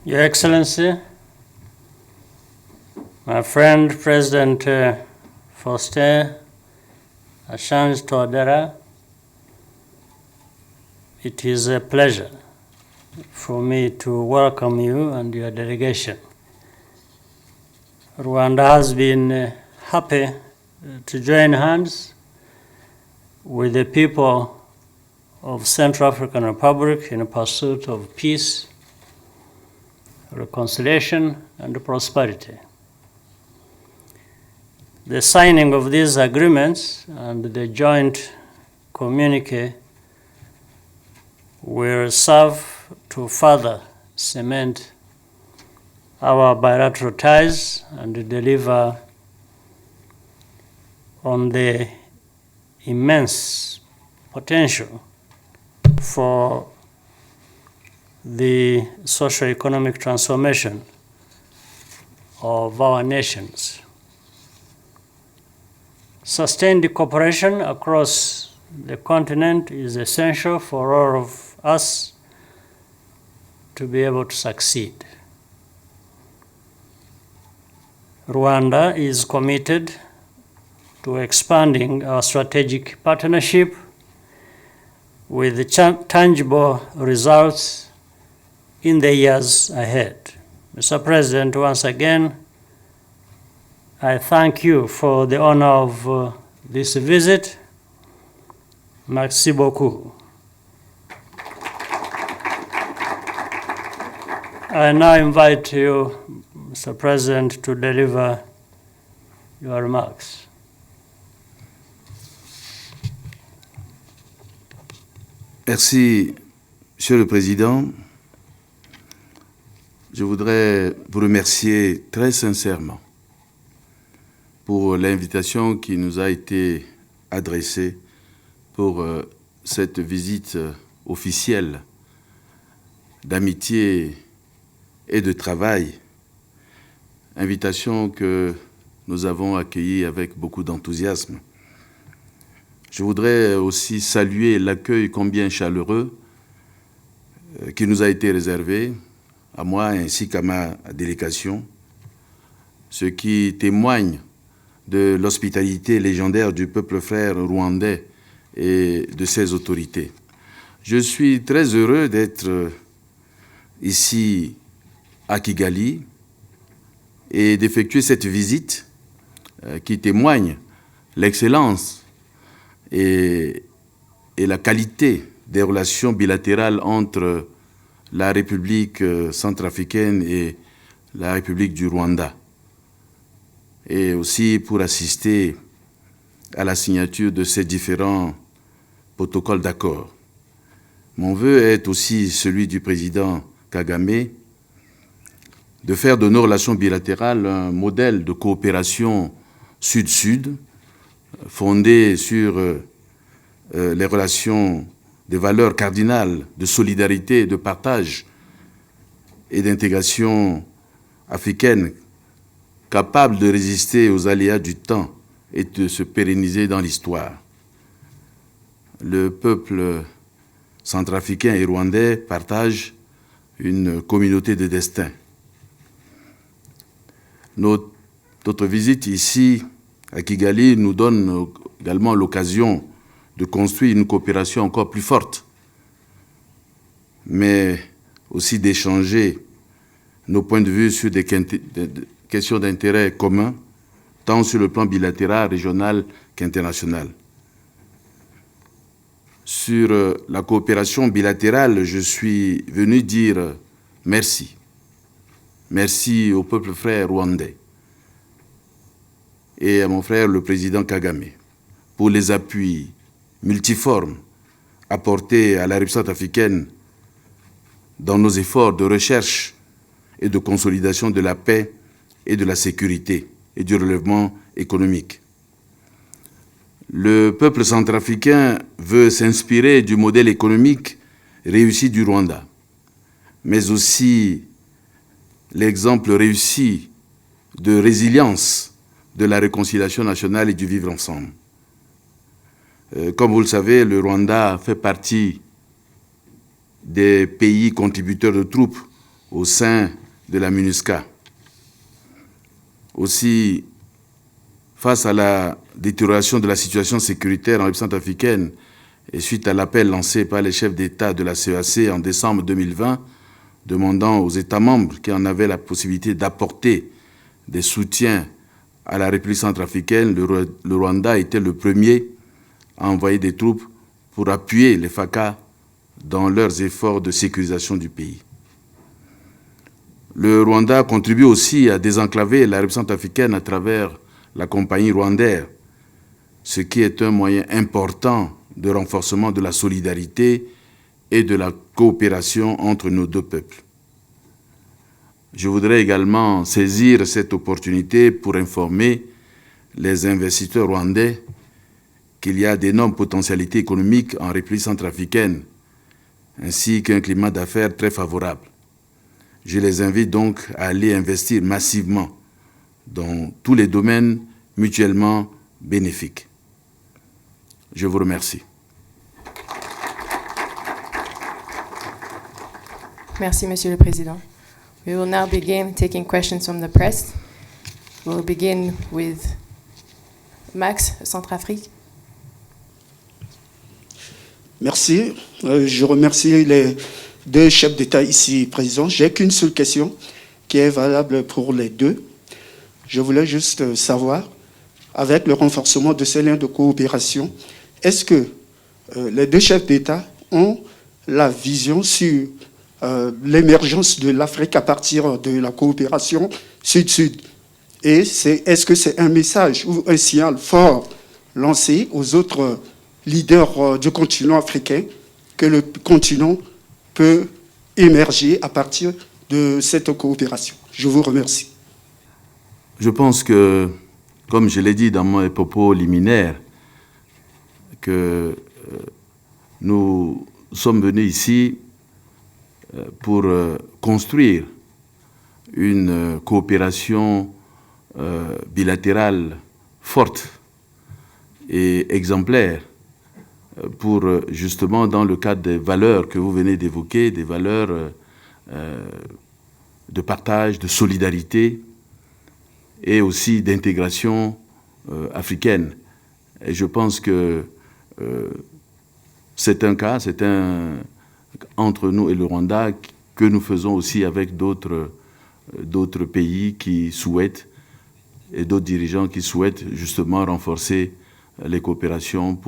Your Excellency, my friend President Faustin Archange Touadéra, it is a pleasure for me to welcome you and your delegation. Rwanda has been happy to join hands with the people of Central African Republic in pursuit of peace, reconciliation, and prosperity. The signing of these agreements and the joint communique will serve to further cement our bilateral ties and deliver on the immense potential for the socio-economic transformation of our nations. Sustained cooperation across the continent is essential for all of us to be able to succeed. Rwanda is committed to expanding our strategic partnership with tangible results in the years ahead. Mr. President, once again, I thank you for the honor of this visit. Merci beaucoup. I now invite you, Mr. President, to deliver your remarks. Merci, Monsieur le Président. Je voudrais vous remercier très sincèrement pour l'invitation qui nous a été adressée pour cette visite officielle d'amitié et de travail, invitation que nous avons accueillie avec beaucoup d'enthousiasme. Je voudrais aussi saluer l'accueil combien chaleureux qui nous a été réservé, à moi ainsi qu'à ma délégation, ce qui témoigne de l'hospitalité légendaire du peuple frère rwandais et de ses autorités. Je suis très heureux d'être ici à Kigali et d'effectuer cette visite qui témoigne l'excellence et la qualité des relations bilatérales entre la République centrafricaine et la République du Rwanda, et aussi pour assister à la signature de ces différents protocoles d'accord. Mon vœu est aussi celui du président Kagame de faire de nos relations bilatérales un modèle de coopération sud-sud fondé sur les relations des valeurs cardinales de solidarité, de partage et d'intégration africaine capable de résister aux aléas du temps et de se pérenniser dans l'histoire. Le peuple centrafricain et rwandais partagent une communauté de destin. Notre visite ici à Kigali nous donne également l'occasion de construire une coopération encore plus forte, mais aussi d'échanger nos points de vue sur des questions d'intérêt commun, tant sur le plan bilatéral, régional qu'international. Sur la coopération bilatérale, je suis venu dire merci. Merci au peuple frère rwandais et à mon frère le président Kagame pour les appuis multiformes apportés à la République centrafricaine dans nos efforts de recherche et de consolidation de la paix et de la sécurité et du relèvement économique. Le peuple centrafricain veut s'inspirer du modèle économique réussi du Rwanda, mais aussi l'exemple réussi de résilience de la réconciliation nationale et du vivre ensemble. Comme vous le savez, le Rwanda fait partie des pays contributeurs de troupes au sein de la MINUSCA. Aussi, face à la détérioration de la situation sécuritaire en République centrafricaine et suite à l'appel lancé par les chefs d'État de la CEAC en décembre 2020, demandant aux États membres qui en avaient la possibilité d'apporter des soutiens à la République centrafricaine, le Rwanda était le premier à envoyer des troupes pour appuyer les FACA dans leurs efforts de sécurisation du pays. Le Rwanda contribue aussi à désenclaver la République centrafricaine à travers la compagnie Rwandair, ce qui est un moyen important de renforcement de la solidarité et de la coopération entre nos deux peuples. Je voudrais également saisir cette opportunité pour informer les investisseurs rwandais qu'il y a d'énormes potentialités économiques en République centrafricaine, ainsi qu'un climat d'affaires très favorable. Je les invite donc à aller investir massivement dans tous les domaines mutuellement bénéfiques. Je vous remercie. Merci, Monsieur le Président. We will now begin taking questions from the press. We'll begin with Max, Centrafrique. Merci. Je remercie les deux chefs d'État ici présents. J'ai qu'une seule question qui est valable pour les deux. Je voulais juste savoir, avec le renforcement de ces liens de coopération, est-ce que les deux chefs d'État ont la vision sur l'émergence de l'Afrique à partir de la coopération sud-sud? Et est-ce que c'est un message ou un signal fort lancé aux autres leaders du continent africain que le continent peut émerger à partir de cette coopération? Je vous remercie. Je pense que, comme je l'ai dit dans mes propos liminaires, que nous sommes venus ici pour construire une coopération bilatérale forte et exemplaire pour justement dans le cadre des valeurs que vous venez d'évoquer, des valeurs de partage, de solidarité et aussi d'intégration africaine. Et je pense que c'est un cas, entre nous et le Rwanda que nous faisons aussi avec d'autres pays qui souhaitent et d'autres dirigeants qui souhaitent justement renforcer les coopérations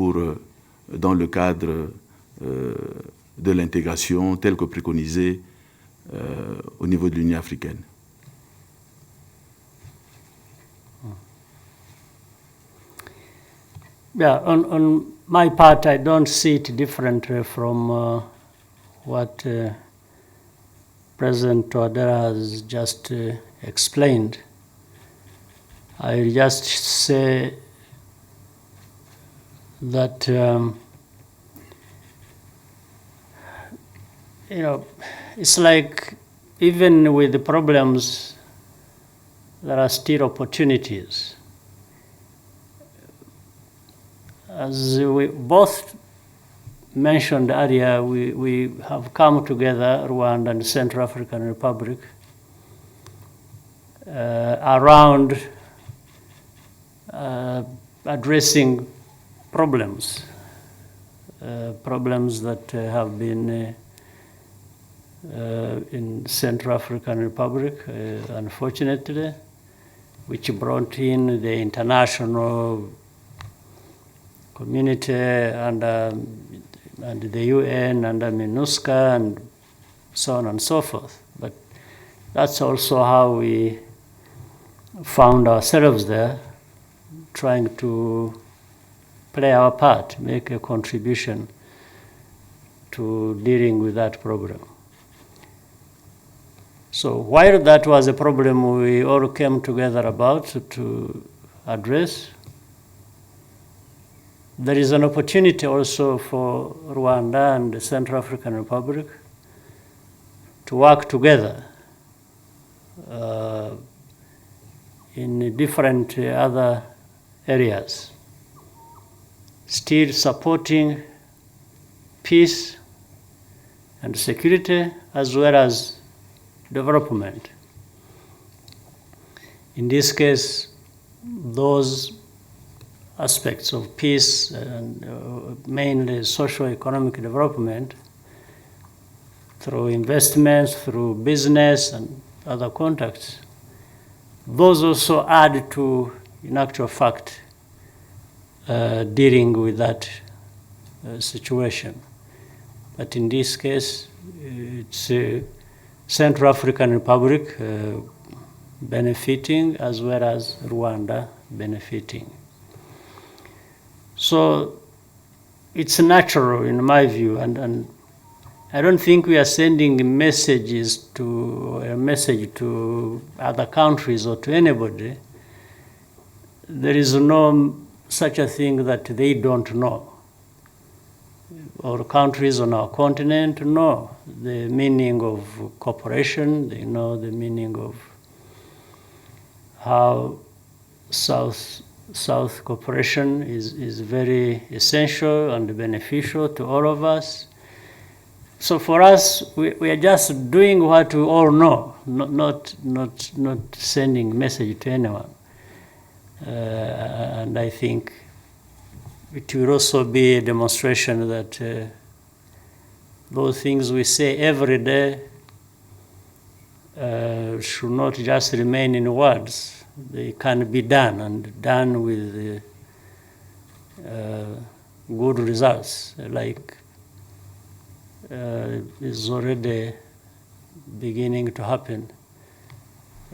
dans le cadre de l'intégration tel que préconisé au niveau de l'Union africaine. Yeah, on my part, I don't see it different from what President Touadéra has just explained. I just say that it's like even with the problems, there are still opportunities. As we both mentioned earlier, we have come together, Rwanda and Central African Republic, around addressing problems that have been in Central African Republic, unfortunately, which brought in the international community and the UN and MINUSCA and so on and so forth. But that's also how we found ourselves there, trying to play our part, make a contribution to dealing with that problem. So while that was a problem we all came together about to address, there is an opportunity also for Rwanda and the Central African Republic to work together in different other areas, still supporting peace and security, as well as development. In this case, those aspects of peace and mainly socio-economic development through investments, through business and other contacts, those also add to, in actual fact, dealing with that situation. But in this case, it's Central African Republic benefiting as well as Rwanda benefiting. So it's natural in my view, and I don't think we are sending messages to a message to other countries or to anybody. There is no such a thing that they don't know. All countries on our continent know the meaning of cooperation. They know the meaning of how South cooperation is very essential and beneficial to all of us. So for us, we are just doing what we all know, not sending message to anyone. And I think it will also be a demonstration that those things we say every day should not just remain in words. They can be done, and done with good results, like is already beginning to happen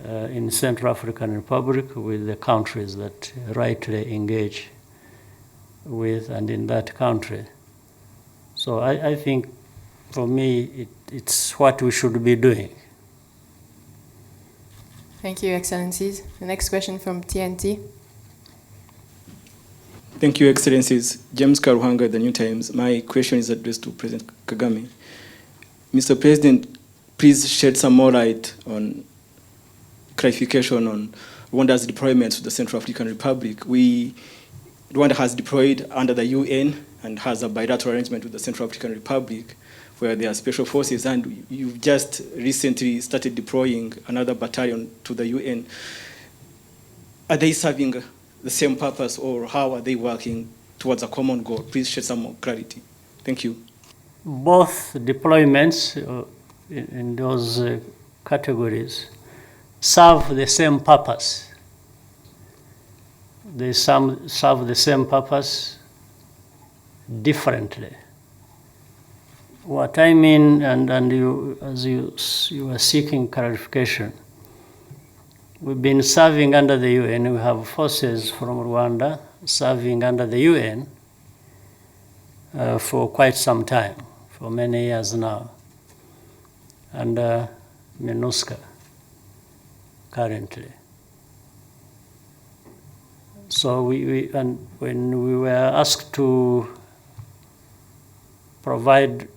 in Central African Republic with the countries that rightly engage with and in that country. So I think for me it's what we should be doing. Thank you, Excellencies. The next question from TNT. Thank you, Excellencies. James Karuhanga, The New Times. My question is addressed to President Kagame. Mr. President, please shed some more light on clarification on Rwanda's deployment to the Central African Republic. Rwanda has deployed under the UN and has a bilateral arrangement with the Central African Republic where there are special forces, and you've just recently started deploying another battalion to the UN. Are they serving the same purpose, or how are they working towards a common goal? Please shed some more clarity. Thank you. Both deployments in those categories serve the same purpose. They serve the same purpose differently. What I mean, and you, as you are seeking clarification, we've been serving under the UN. We have forces from Rwanda serving under the UN for quite some time, for many years now, under MINUSCA currently. So when we were asked to provide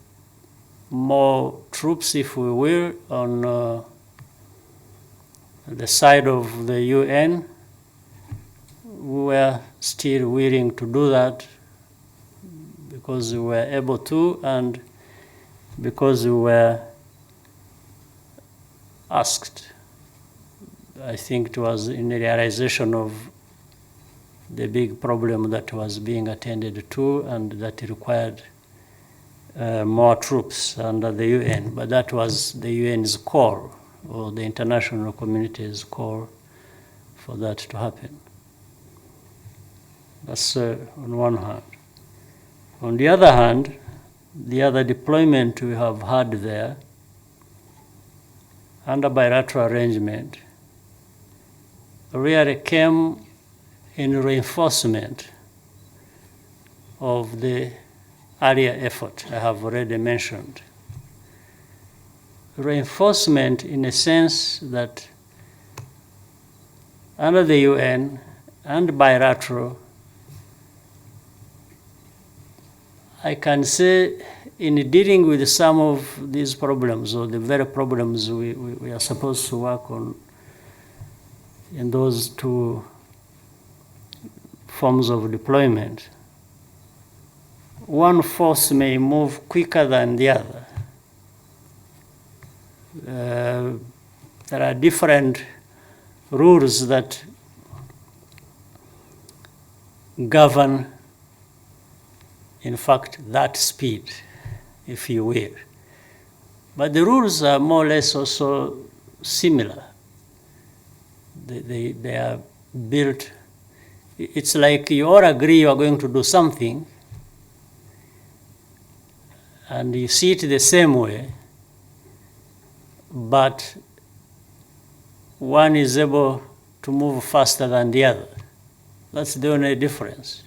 more troops, if we will, on the side of the UN, we were still willing to do that because we were able to and because we were asked. I think it was in the realization of the big problem that was being attended to and that required more troops under the UN, but that was the UN's call, or the international community's call for that to happen. That's on one hand. On the other hand, the other deployment we have had there, under bilateral arrangement, really came in reinforcement of the earlier effort I have already mentioned. Reinforcement in a sense that under the UN and bilateral, I can say in dealing with some of these problems, or the very problems we are supposed to work on in those two forms of deployment, one force may move quicker than the other. there are different rules that govern, in fact, that speed, if you will. But the rules are more or less also similar. They are built, it's like you all agree you are going to do something, and you see it the same way, but one is able to move faster than the other. That's the only difference.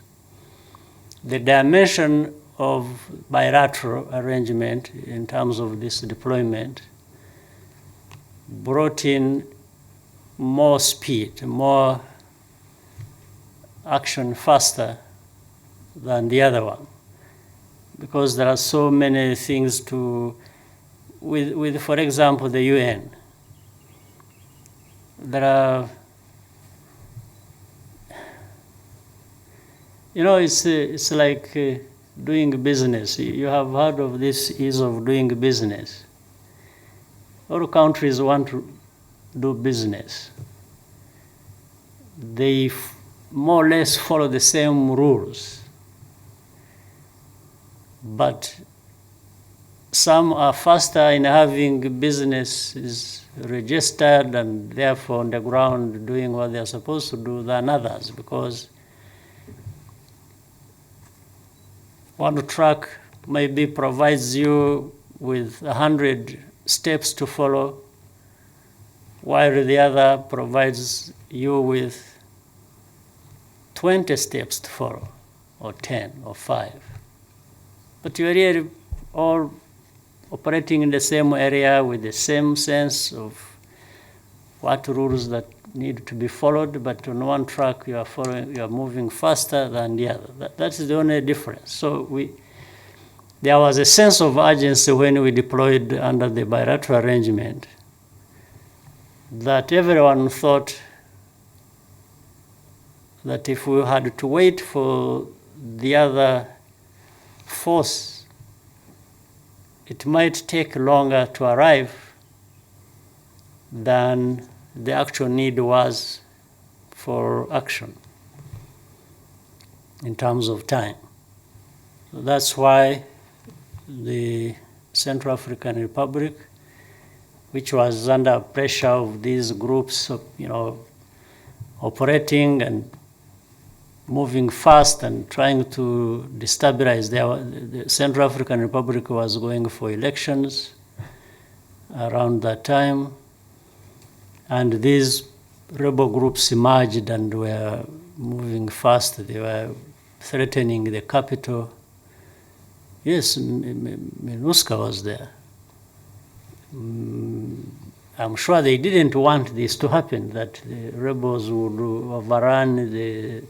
The dimension of bilateral arrangement in terms of this deployment brought in more speed, more action faster than the other one, because there are so many things to, with for example, the UN. There are, it's like doing business. You have heard of this ease of doing business. All countries want to do business. They more or less follow the same rules. But some are faster in having businesses registered and therefore on the ground doing what they're supposed to do than others, because one track maybe provides you with 100 steps to follow, while the other provides you with 20 steps to follow, or 10, or 5. But you're really all operating in the same area with the same sense of what rules that need to be followed, but on one track you are moving faster than the other. That's the only difference. So there was a sense of urgency when we deployed under the bilateral arrangement, that everyone thought that if we had to wait for the other force, it might take longer to arrive than the actual need was for action in terms of time. So that's why the Central African Republic, which was under pressure of these groups of, operating and moving fast and trying to destabilize. The Central African Republic was going for elections around that time, and these rebel groups emerged and were moving fast. They were threatening the capital. Yes, MINUSCA was there. I'm sure they didn't want this to happen, that the rebels would overrun the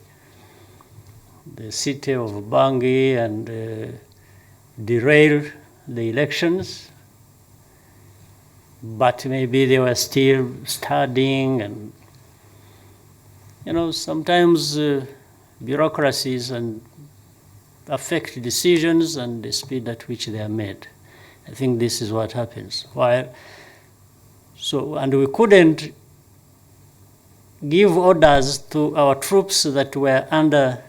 city of Bangui and derail the elections. But maybe they were still studying, and sometimes bureaucracies and affect decisions and the speed at which they are made. I think this is what happens. And we couldn't give orders to our troops that were under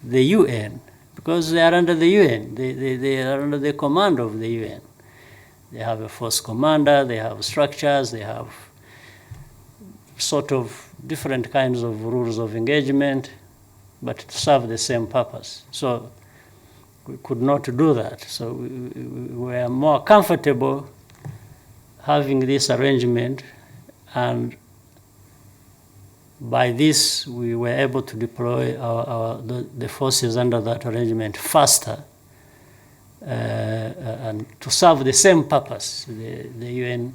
the UN, because they are under the UN. They are under the command of the UN. They have a force commander, they have structures, they have sort of different kinds of rules of engagement, but to serve the same purpose. So we could not do that. So we were more comfortable having this arrangement, and by this we were able to deploy the forces under that arrangement faster and to serve the same purpose. The UN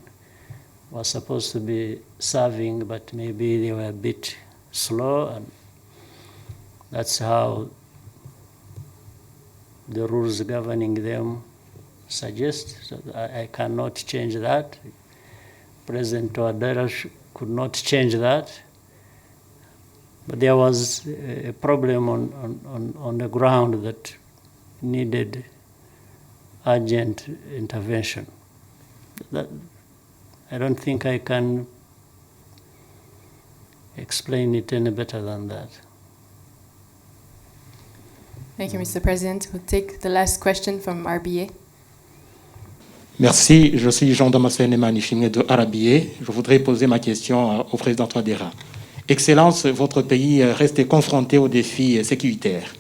was supposed to be serving, but maybe they were a bit slow, and that's how the rules governing them suggest. So I cannot change that. President Touadéra could not change that. But there was a problem on the ground that needed urgent intervention. I don't think I can explain it any better than that. Thank you, Mr. President. We'll take the last question from RBA. Merci, je suis Jean Damascène Nishimé de RBA. Je voudrais poser ma question au président Touadéra. Excellence, votre pays reste confronté aux défis sécuritaires.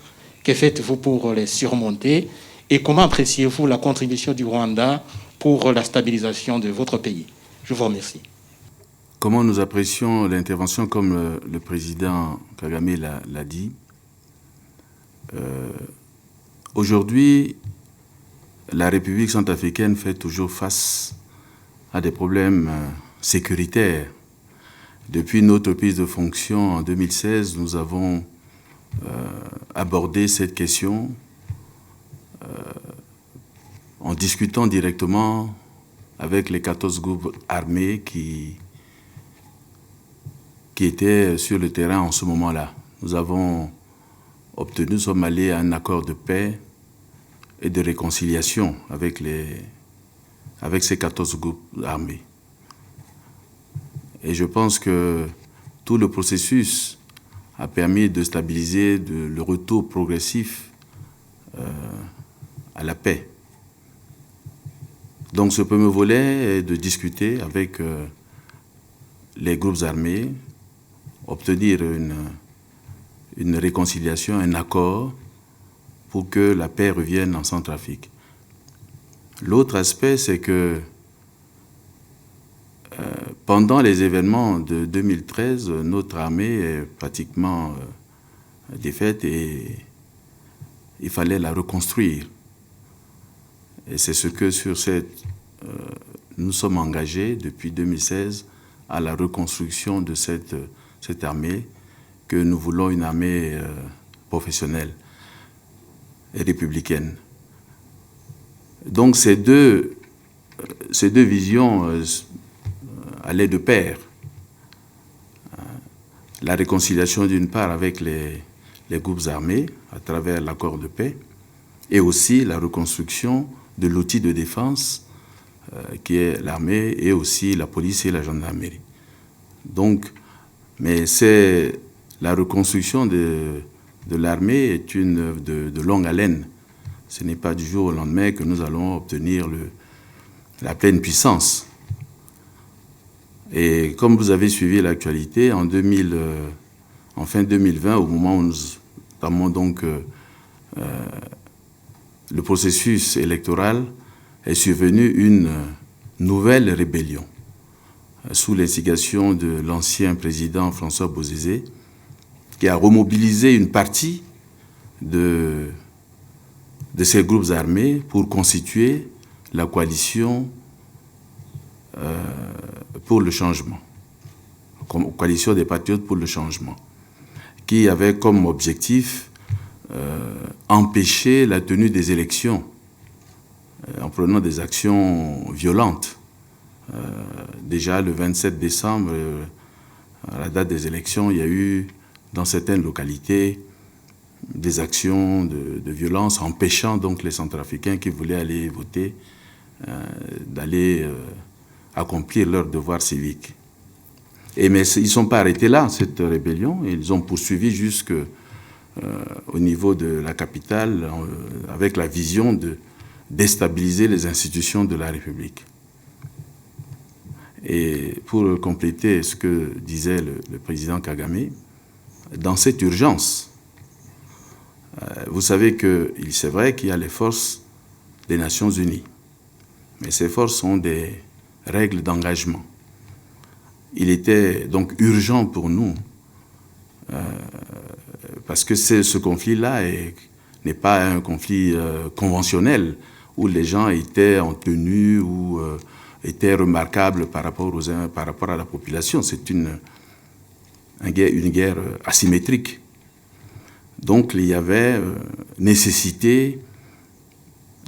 Que faites-vous pour les surmonter et comment appréciez-vous la contribution du Rwanda pour la stabilisation de votre pays? Je vous remercie. Comment nous apprécions l'intervention, comme le président Kagame l'a dit. Aujourd'hui, la République centrafricaine fait toujours face à des problèmes sécuritaires. Depuis notre prise de fonction en 2016, nous avons abordé cette question en discutant directement avec les 14 groupes armés qui étaient sur le terrain en ce moment-là. Nous sommes allés à un accord de paix et de réconciliation avec ces 14 groupes armés. Et je pense que tout le processus a permis de stabiliser le retour progressif à la paix. Donc ce premier volet est de discuter avec les groupes armés, obtenir une réconciliation, un accord pour que la paix revienne en Centrafrique. L'autre aspect, c'est que pendant les événements de 2013, notre armée est pratiquement défaite et il fallait la reconstruire. Et c'est ce que nous sommes engagés depuis 2016 à la reconstruction de cette armée, que nous voulons une armée professionnelle et républicaine. Donc ces deux visions allaient de pair. La réconciliation d'une part avec les groupes armés à travers l'accord de paix et aussi la reconstruction de l'outil de défense qui est l'armée et aussi la police et la gendarmerie. Donc, mais la reconstruction de l'armée est une œuvre de longue haleine. Ce n'est pas du jour au lendemain que nous allons obtenir la pleine puissance. Et comme vous avez suivi l'actualité, en fin 2020, au moment où nous entamons donc le processus électoral, est survenue une nouvelle rébellion sous l'instigation de l'ancien président François Bozizé, qui a remobilisé une partie de ces groupes armés pour constituer la coalition pour le changement, coalition des patriotes pour le changement, qui avait comme objectif empêcher la tenue des élections en prenant des actions violentes. Déjà le 27 décembre, à la date des élections, il y a eu dans certaines localités des actions de violence empêchant donc les Centrafricains qui voulaient aller voter d'aller accomplir leur devoir civique. Mais ils ne sont pas arrêtés là, cette rébellion. Ils ont poursuivi jusqu'au niveau de la capitale avec la vision de déstabiliser les institutions de la République. Et pour compléter ce que disait le président Kagame, dans cette urgence, vous savez que c'est vrai qu'il y a les forces des Nations Unies, mais ces forces ont des règles d'engagement. Il était donc urgent pour nous, parce que ce conflit-là n'est pas un conflit conventionnel, où les gens étaient en tenue ou étaient remarquables par rapport à la population. C'est une guerre asymétrique. Donc il y avait nécessité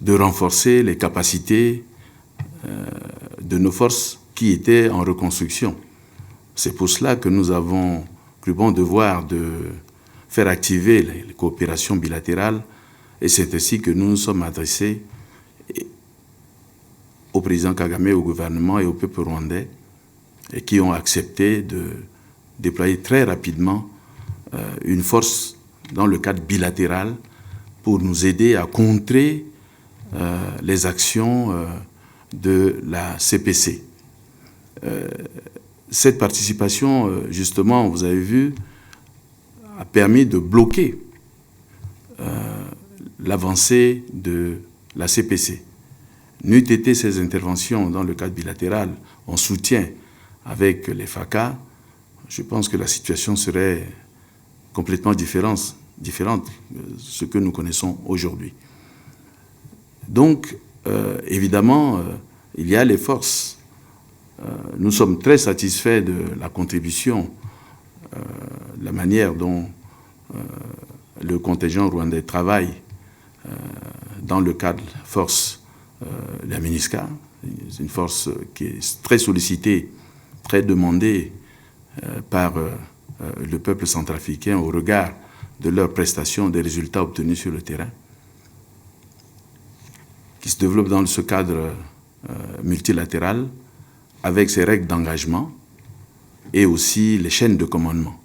de renforcer les capacités de nos forces qui étaient en reconstruction. C'est pour cela que nous avons cru bon devoir de faire activer les coopérations bilatérales, et c'est ainsi que nous nous sommes adressés au président Kagame, au gouvernement et au peuple rwandais, et qui ont accepté de déployer très rapidement une force dans le cadre bilatéral pour nous aider à contrer les actions de la CPC. Cette participation, justement, vous avez vu, a permis de bloquer l'avancée de la CPC. N'eût été ces interventions dans le cadre bilatéral en soutien avec les FACA, je pense que la situation serait complètement différente de ce que nous connaissons aujourd'hui. Donc, évidemment, il y a les forces. Nous sommes très satisfaits de la contribution, de la manière dont le contingent rwandais travaille dans le cadre force de la MINUSCA. C'est une force qui est très sollicitée, très demandée par le peuple centrafricain au regard de leurs prestations, des résultats obtenus sur le terrain, qui se développe dans ce cadre multilatéral avec ses règles d'engagement et aussi les chaînes de commandement.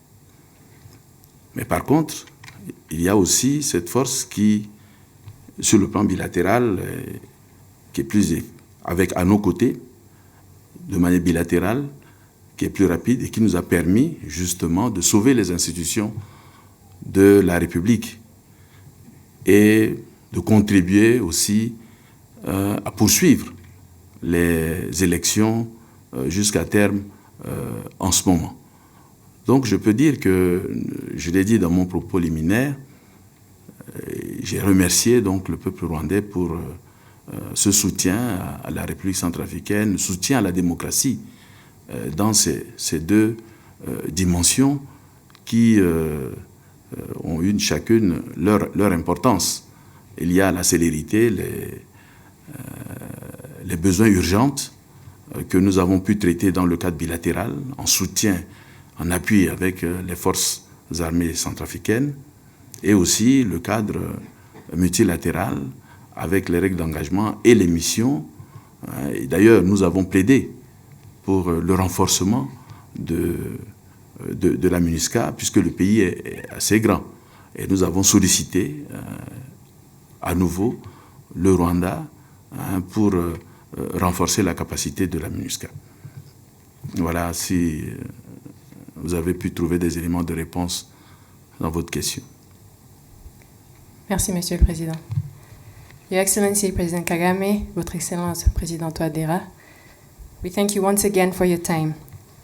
Mais par contre, il y a aussi cette force qui, sur le plan bilatéral, qui est plus avec à nos côtés, de manière bilatérale, qui est plus rapide et qui nous a permis justement de sauver les institutions de la République et de contribuer aussi à poursuivre les élections jusqu'à terme en ce moment. Donc je peux dire que, je l'ai dit dans mon propos liminaire, j'ai remercié donc le peuple rwandais pour ce soutien à la République centrafricaine, soutien à la démocratie dans ces deux dimensions qui ont une chacune leur importance. Il y a la célérité, les besoins urgents que nous avons pu traiter dans le cadre bilatéral, en soutien, en appui avec les forces armées centrafricaines, et aussi le cadre multilatéral avec les règles d'engagement et les missions. Et d'ailleurs, nous avons plaidé pour le renforcement de la MINUSCA, puisque le pays est assez grand. Et nous avons sollicité à nouveau le Rwanda pour renforcer la capacité de la MINUSCA. Voilà, si vous avez pu trouver des éléments de réponse dans votre question. Merci, Monsieur le Président. Your Excellency, President Kagame, Votre Excellence, Président Touadéra, we thank you once again for your time.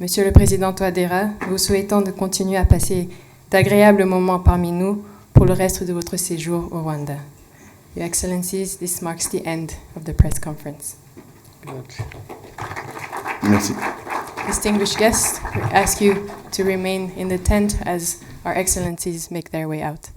Monsieur le Président Touadéra, nous souhaitons de continuer à passer d'agréables moments parmi nous pour le reste de votre séjour au Rwanda. Your Excellencies, this marks the end of the press conference. Merci. Distinguished guests, we ask you to remain in the tent as our Excellencies make their way out.